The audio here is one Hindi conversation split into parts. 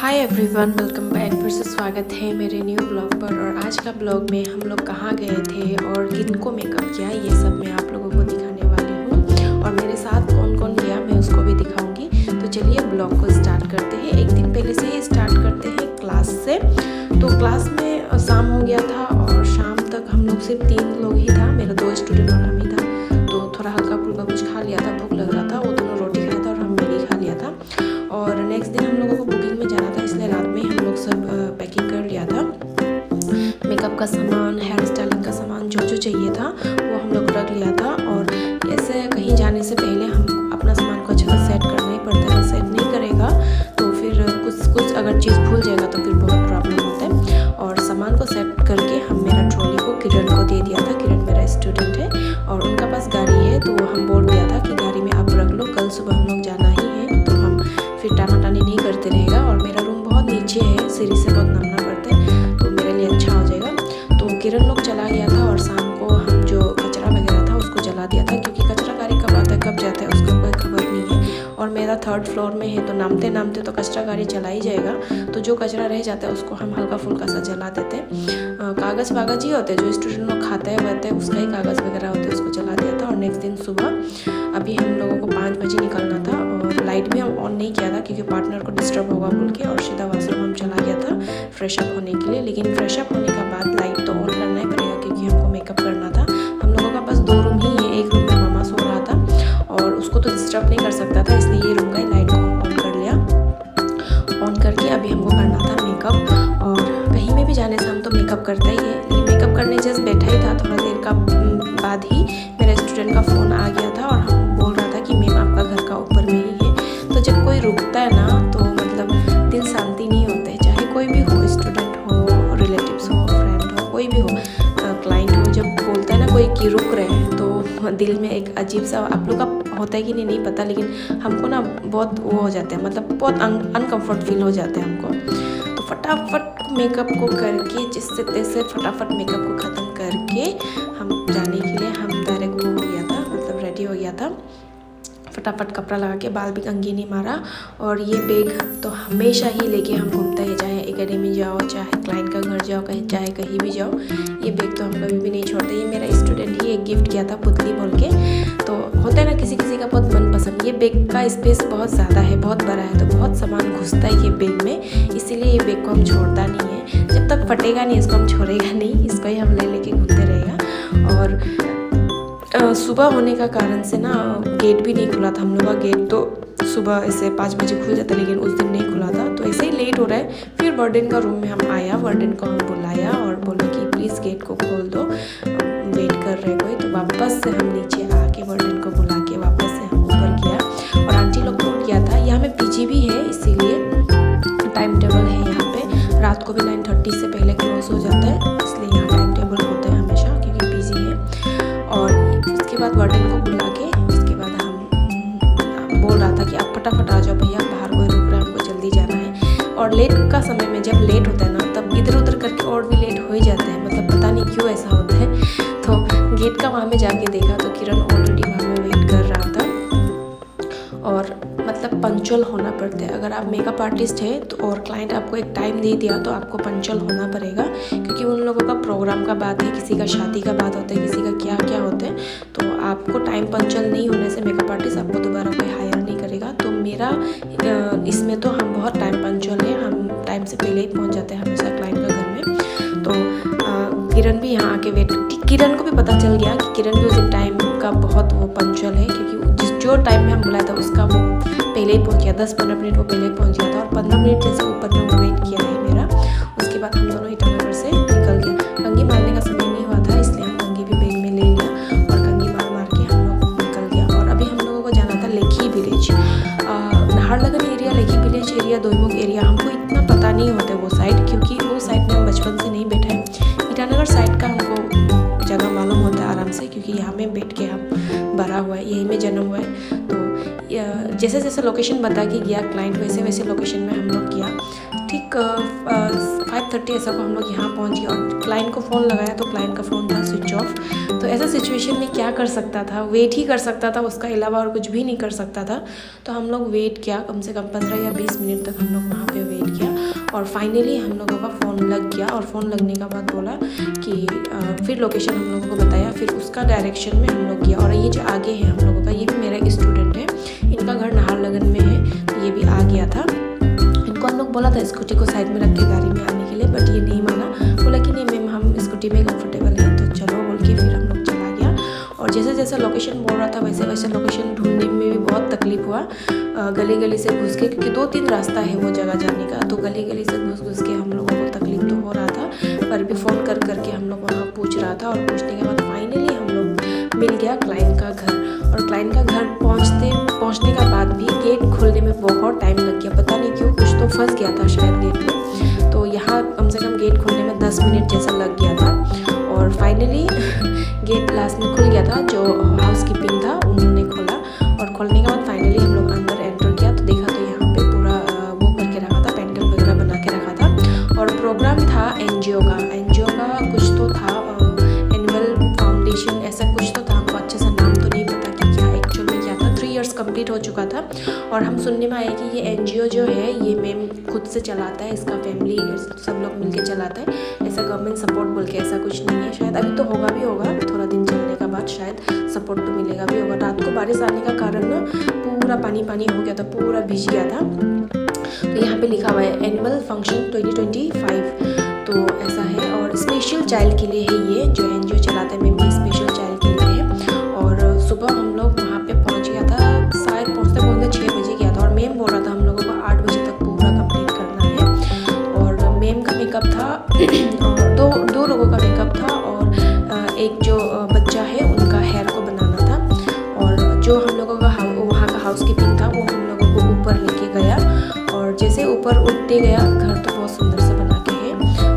Hi everyone, welcome back. फिर से स्वागत है मेरे न्यू ब्लॉग पर। और आज का ब्लॉग में हम लोग कहाँ गए थे और किनको मेकअप किया ये सब मैं आप लोगों को दिखाने वाली हूँ। और मेरे साथ कौन कौन गया मैं उसको भी दिखाऊंगी। तो चलिए ब्लॉग को स्टार्ट करते हैं। एक दिन पहले से ही स्टार्ट करते हैं क्लास से। तो क्लास में शाम हो गया था और शाम तक हम लोग सिर्फ 3 लोग ही था, मेरा 2 स्टूडेंट और हम ही था। तो थोड़ा हल्का फुल्का कुछ खा लिया था, भूख लग रहा था। वो दोनों रोटी खाया था और हम मैगी खा लिया था। और नेक्स्ट दिन हम लोगों को बुकिंग में जाना था, इसलिए रात में हम लोग सब पैकिंग कर लिया था। मेकअप का सामान, हेयर स्टाइलिंग का सामान जो जो चाहिए था वो हम लोग रख लिया था। और ऐसे कहीं जाने से पहले हम अपना सामान को अच्छे से सेट करना ही पड़ता है। सेट नहीं करेगा तो फिर कुछ अगर चीज़ भूल जाएगा तो फिर बहुत प्रॉब्लम होता है। और सामान को सेट करके हम मेरा ट्रॉली को किरण को दे दिया था। किरण मेरा स्टूडेंट है और उनका पास गाड़ी है, तो हम बोल दिया था कि गाड़ी में आप रख लो, कल सुबह हम लोग जाना ही है, तो हम फिर टाना टानी नहीं करते रहेगा। और मेरा रूम बहुत नीचे है, सीढ़ी से बहुत नामना पड़ता है, तो मेरे लिए अच्छा हो जाएगा। तो किरण लोग चला गया था और शाम को हम जो कचरा वगैरह था उसको जला दिया था, क्योंकि कचरा गाड़ी कब आता है कब जाता है उसका कोई खबर नहीं है। और मेरा 3rd फ्लोर में है, तो नामते नामते तो कचरा गाड़ी चला ही जाएगा। तो जो कचरा रह जाता है उसको हम हल्का फुल्का सा जला देते हैं। कागज़ वागज़ ही होते हैं जो स्टूडेंट लोग खाते हैं वहते हैं, उसका ही कागज़ वगैरह होते हैं, उसको जला दिया था। और नेक्स्ट दिन सुबह अभी हम लोगों को 5 बजे निकलना था और लाइट भी हम ऑन नहीं किया था क्योंकि पार्टनर को डिस्टर्ब होगा बोल के। और सीधा वॉशरूम हम चला गया था फ्रेश अप होने के लिए। लेकिन फ्रेश अप होने का बाद लाइट तो ऑन करना ही पड़ेगा क्योंकि हमको मेकअप करना था। हम लोगों का बस 2 रूम ही है, एक रूम में मामा सो रहा था और उसको तो डिस्टर्ब नहीं कर सकता था, इसलिए ये रूम का ही लाइट को ऑन कर लिया। ऑन करके अभी हमको करना था मेकअप। और कहीं में भी जाने से हम तो मेकअप करता ही है। लेकिन मेकअप करने जस्ट बैठा ही था, थोड़ा देर का बाद ही मेरे स्टूडेंट का फ़ोन आ गया था और हम बोल रहा था कि मैम आपका घर का ऊपर में ही है। तो जब कोई रुकता है ना तो मतलब दिल शांति नहीं होते, चाहे कोई भी हो, स्टूडेंट हो, रिलेटिव्स हो, फ्रेंड हो, कोई भी हो, क्लाइंट हो। जब बोलता है ना कोई कि रुक रहे हैं तो दिल में एक अजीब सा, आप लोग का होता है कि नहीं पता, लेकिन हमको ना बहुत वो हो जाता है, मतलब बहुत अनकम्फर्ट फील हो जाता है हमको। तो फटाफट मेकअप को करके, जिससे तैसे फटाफट मेकअप को ख़त्म करके हम जाने के लिए हम डायरेक्ट हो गया था, मतलब रेडी हो गया था। फटाफट कपड़ा लगा के, बाल भी कंघी नहीं मारा। और ये बैग तो हमेशा ही लेके हम घूमते हैं, चाहे एकेडमी जाओ, चाहे क्लाइंट का घर जाओ, चाहे कहीं भी जाओ, ये बैग तो हम कभी भी नहीं छोड़ते। ये मेरा स्टूडेंट ही एक गिफ्ट किया था पुतली बोल के। तो होता है ना किसी किसी का बहुत मनपसंद। ये बैग का स्पेस बहुत ज़्यादा है, बहुत बड़ा है, तो बहुत सामान घुसता है ये बैग में, इसीलिए ये बैग को हम छोड़ता नहीं है। जब तक फटेगा नहीं इसको हम छोड़ेगा नहीं, इसको ही हम ले लेके घूमते रहेगा। और सुबह होने का कारण से ना गेट भी नहीं खुला था हम लोग का। गेट तो सुबह ऐसे 5 बजे खुल जाता, लेकिन उस दिन नहीं खुला था, तो ऐसे ही लेट हो रहा है। फिर वार्डन का रूम में हम आया, वार्डन को हम बुलाया और बोला कि प्लीज़ गेट को खोल दो, वेट कर रहे कोई। तो वापस से हम नीचे आके वार्डन को बुला के वापस से हम ऊपर गया। और आंटी लोग को किया था, यहाँ में पीजी भी है, इसीलिए टाइम टेबल है यहाँ पे। रात को भी 9:30 से पहले क्लोज हो जाता है, इसलिए यहाँ टाइम टेबल होता है हमेशा क्योंकि पीजी है। और उसके बाद वार्डन को बुला के उसके बाद हम बोल रहा था कि आप फटाफट आ जाओ भैया, बाहर कोई रुक रहा है, हमको जल्दी जाना है। और लेट का समय में जब लेट होता है ना तब इधर उधर करके और भी लेट हो ही जाता है, मतलब पता नहीं क्यों ऐसा होता है। तो गेट का वहाँ में जाके देखा तो किरण ऑलरेडी वहाँ में वेट कर रहा था। और मतलब पंचुअल होना पड़ता है, अगर आप मेकअप आर्टिस्ट है तो और क्लाइंट आपको एक टाइम दे दिया तो आपको पंचुअल होना पड़ेगा, क्योंकि उन लोगों का प्रोग्राम का बात है, किसी का शादी का बात होता है, किसी का क्या क्या होता है। तो आपको टाइम पंचुअल नहीं होने से मेकअप आर्टिस्ट आपको दोबारा कोई हायर नहीं करेगा। तो मेरा इसमें तो हम बहुत टाइम पंचुअल है, हम टाइम से पहले ही पहुँच जाते हैं हमेशा क्लाइंट का घर में। तो किरण भी यहाँ आके वेट, किरण को भी पता चल गया कि किरण भी उस टाइम का बहुत वो पंचुअल है, क्योंकि जो टाइम में हम बुलाया था उसका वो पहले ही पहुंच गया, 10-15 मिनट वो पहले ही पहुंच गया था। और 15 मिनट जैसे ऊपर में वो वेट किया है मेरा। उसके बाद हम दोनों ईटानगर से निकल गए। कंघी मारने का समय नहीं हुआ था, इसलिए हम कंघी भी बैग में ले लिया और कंघी मार के हम लोग निकल गया। और अभी हम लोगों को जाना था Lekhi village, Naharlagun area, Lekhi village area, Doimukh area. हमको इतना पता नहीं होता वो साइड, क्योंकि वो साइड में हम बचपन से नहीं बैठे हैं। ईटानगर साइड का हमको जगह मालूम होता है आराम से, क्योंकि यहाँ में बैठ के हम बड़ा हुआ है, यहीं में जन्म हुआ है। तो जैसे जैसे लोकेशन बता के गया क्लाइंट, वैसे वैसे लोकेशन में हम लोग गया। ठीक 5:30 ऐसा को हम लोग यहाँ पहुँच गए। और क्लाइंट को फ़ोन लगाया तो क्लाइंट का फ़ोन था स्विच ऑफ। तो ऐसा सिचुएशन में क्या कर सकता था, वेट ही कर सकता था, उसका अलावा और कुछ भी नहीं कर सकता था। तो हम लोग वेट किया, कम से कम 15 या 20 मिनट तक हम लोग वहाँ पे वेट किया। और फाइनली हम लोगों का फ़ोन लग गया। और फ़ोन लगने का बाद बोला कि फिर लोकेशन हम लोगों को बताया, फिर उसका डायरेक्शन में हम लोग गया। और ये जो आगे है हम लोगों का, ये भी मेरा एक स्टूडेंट है, इनका घर नाहरलगुन में है, तो ये भी आ गया था। इनको हम लोग बोला था स्कूटी को साइड में रख के गाड़ी में आने के लिए, बट ये नहीं माना, बोला कि नहीं मैम हम स्कूटी में कंफर्टेबल हैं, तो चलो बोल के फिर हम लोग चला गया। और जैसे जैसे लोकेशन बोल रहा था वैसे वैसे लोकेशन ढूंढने में भी बहुत तकलीफ हुआ, गली गली से घुस के, क्योंकि 2-3 रास्ता है वो जगह जाने का, तो गली गली से घुस के हम लोगों को तकलीफ तो हो रहा था, पर भी फ़ोन कर करके हम लोग वहाँ पूछ रहा था। और पूछने के बाद फाइनली हम लोग मिल गया क्लाइंट का घर। और क्लाइंट का घर पहुँचने का बाद भी गेट खोलने में बहुत टाइम लग गया, पता नहीं क्यों, कुछ तो फंस गया था शायद गेट में, तो यहाँ कम से कम गेट खोलने में 10 मिनट जैसा लग गया था। और फाइनली गेट लास्ट में खुल गया था, जो हाउस कीपिंग था उन्होंने खोला। और खोलने के बाद फाइनली हम लोग अंदर एंटर किया, तो देखा तो यहाँ पे पूरा वो करके रखा था, पेंडल वगैरह बना के रखा था। और प्रोग्राम था एनजीओ का कुछ तो था, एनुअल फाउंडेशन ऐसा कुछ तो था, हमको अच्छे से नाम तो नहीं पता कि क्या एक्चुअल में क्या था। 3 इयर्स कंप्लीट हो चुका था। और हम सुनने में आया कि ये एनजीओ जो है ये मैम खुद से चलाता है, इसका फैमिली सब लोग मिलके चलाता है, ऐसा गवर्नमेंट सपोर्ट बोल के ऐसा कुछ नहीं है। शायद अभी तो होगा भी होगा, थोड़ा दिन चलने का बाद शायद सपोर्ट तो मिलेगा भी होगा। रात को बारिश आने का कारण ना पूरा पानी पानी हो गया था, पूरा भीग गया था। तो यहाँ पे लिखा हुआ है एनुअल फंक्शन 2025, तो ऐसा है। और स्पेशल चाइल्ड के लिए है ये, जो एनजीओ चलाता है मैम भी स्पेशल चाइल्ड के लिए है। और सुबह हम लोग वहाँ पे पहुँच गया था, शायद पहुँचते 6 बजे गया था। और मैम बोल रहा था हम लोगों को 8 बजे तक पूरा कंप्लीट करना है। और मैम का मेकअप था और दो लोगों का मेकअप था, और एक जो बच्चा है उनका हेयर को बनाना था। और जो हम लोगों का वहाँ का हाउस कीपिंग था वो हम लोगों को ऊपर लेके गया। और जैसे ऊपर उठते गया, घर तो बहुत सुंदर से बना के है,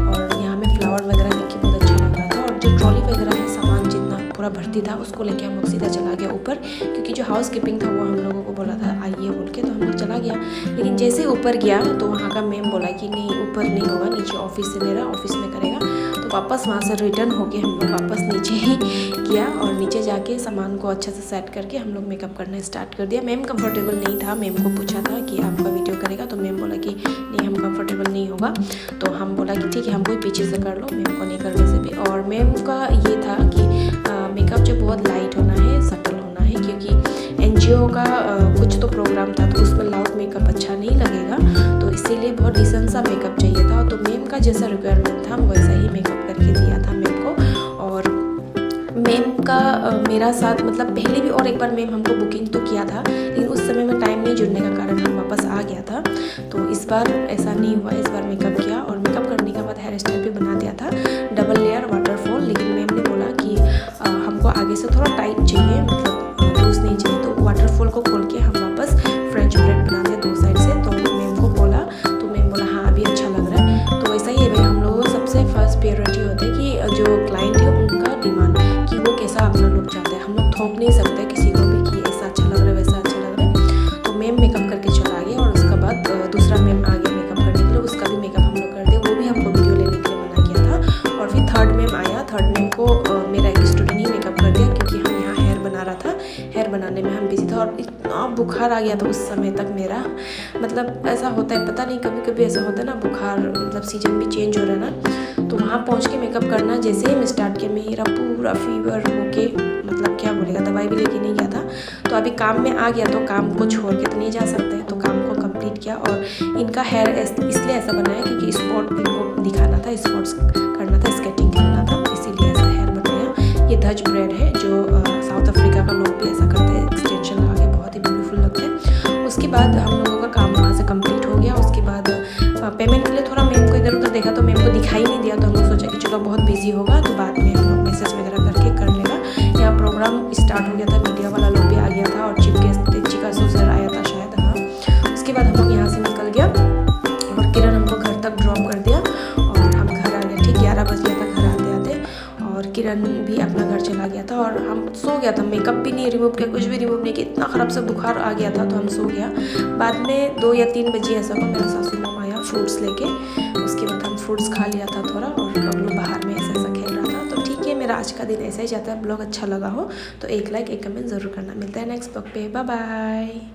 और यहाँ में फ्लावर वगैरह देख के बहुत अच्छा लग रहा था। और जो ट्रॉली वगैरह है, सामान जितना पूरा भर्ती था, उसको लेके हम लोग सीधा चला गया ऊपर, क्योंकि जो हाउस कीपिंग था वो हम लोगों को बोला था आइए बोल के, तो हम लोग चला गया। लेकिन जैसे ऊपर गया तो वहाँ का मैम बोला कि नहीं ऊपर नहीं होगा, नीचे ऑफिस है मेरा, ऑफिस में करेगा। तो वापस वहाँ से रिटर्न होके हम लोग वापस नीचे ही किया, और नीचे जाके सामान को अच्छे से सेट करके हम लोग मेकअप करना स्टार्ट कर दिया। मैम कंफर्टेबल नहीं था, मैम को पूछा था कि आपका वीडियो करेगा, तो मैम बोला कि नहीं हम कंफर्टेबल नहीं होगा। तो हम बोला कि ठीक है हमको पीछे से कर लो, मैम को नहीं करने से भी। और मैम का ये था कि मेकअप जो बहुत लाइट होना है, सटल होना है, क्योंकि एनजीओ का कुछ तो प्रोग्राम था, तो उसमें लाउड मेकअप अच्छा नहीं लगेगा, तो इसीलिए बहुत डिसेंट सा मेकअप चाहिए था। तो मैम का जैसा रिक्वायरमेंट था हम वैसा ही मेकअप करके दिया था मैम को। और मैम का मेरा साथ मतलब पहले भी और एक बार मैम हमको बुकिंग तो किया था, लेकिन उस समय में टाइम नहीं जुड़ने का कारण हम वापस आ गया था। तो इस बार ऐसा नहीं हुआ, इस बार मेकअप किया, और मेकअप करने के बाद हेयर स्टाइल भी बना दिया था, डबल लेयर वाटरफॉल। लेकिन मैम ने बोला कि हमको आगे से थोड़ा टाइट चाहिए, मतलब लूज नहीं चाहिए, तो वाटरफॉल को खोल के हम वापस फ्रेंच ब्रेड बना दिया 2 साइड से। तो मैम को बोला, तो मैम बोला हाँ अभी अच्छा लग रहा है। तो वैसा ही है भाई, हम लोगों को सबसे फर्स्ट प्रायोरिटी होता है कि जो क्लाइंट है उनका डिमांड, कि वो कैसा अपना लुक चाहते हैं। हम लोग थोप नहीं सकते किसी को भी कि ऐसा अच्छा लग रहा है वैसा अच्छा लग रहा है। तो मैम मेकअप करके चला गया, और उसके बाद दूसरा मैम आ गया मेकअप करने के लिए, उसका भी मेकअप हम लोग कर दिया, वो भी हमको वीडियो लेने के लिए मना किया था। और फिर थर्ड मैम आया, थर्ड मैम को मेरा एक स्टूडेंट ही मेकअप कर दिया, क्योंकि हम यहाँ हेयर बना रहा था, हेयर बनाने में हम बिजी था। और इतना बुखार आ गया था उस समय तक मेरा, मतलब ऐसा होता है पता नहीं, कभी कभी ऐसा होता है ना बुखार, मतलब सीजन भी चेंज हो रहा है ना। तो वहाँ पहुँच के मेकअप करना जैसे ही मैं स्टार्ट किया, मेरा पूरा फीवर होके, मतलब क्या बोलेगा, दवाई भी लेके नहीं गया था। तो अभी काम में आ गया, तो काम को छोड़ के तो नहीं जा सकते, तो काम को कंप्लीट किया। और इनका हेयर इसलिए ऐसा बनाया क्योंकि स्पॉट इनको दिखाना था, स्पॉट्स करना था, स्केटिंग करना था, इसीलिए ऐसा हेयर बनाया। ये धज ब्रेड है, जो साउथ अफ्रीका का लोग भी ऐसा करते हैं, एक्सटेंशन लगा के, बहुत ही ब्यूटीफुल लगते हैं। उसके बाद हम लोगों का काम वहाँ से कंप्लीट हो गया। उसके बाद पेमेंट के लिए थोड़ा मैम को इधर उधर देखा, तो मैम को दिखाई नहीं दिया, तो हम लोग सोचा कि चलो बहुत बिजी होगा, तो बाद में हम लोग मैसेज वगैरह करके कर लेगा। यहाँ प्रोग्राम स्टार्ट हो गया था, मीडिया वाला लोग भी आ गया था, और चीफ गेस्ट चिका सर आया था शायद, हाँ। उसके बाद हम लोग यहाँ से निकल गया, और किरण हमको घर तक ड्रॉप कर दिया, और हम घर आ गए। ठीक 11 बज गया था घर आते आते, और किरण भी अपना घर चला गया था, और हम सो गया था। मेकअप भी नहीं रिमूव किया, कुछ भी रिमूव नहीं किया, इतना ख़राब से बुखार आ गया था, तो हम सो गया। बाद में 2 या 3 बजे ऐसा को मेरा सासू मामा आया फ्रूट्स लेके, उसके बाद हम फ्रूट्स खा लिया था थोड़ा, और बबलू बाहर में ऐसा ऐसा खेल रहा था। तो ठीक है, मेरा आज का दिन ऐसा ही जाता है। ब्लॉग अच्छा लगा हो तो एक लाइक एक कमेंट ज़रूर करना। मिलता है नेक्स्ट ब्लॉग पे, बाय बाय।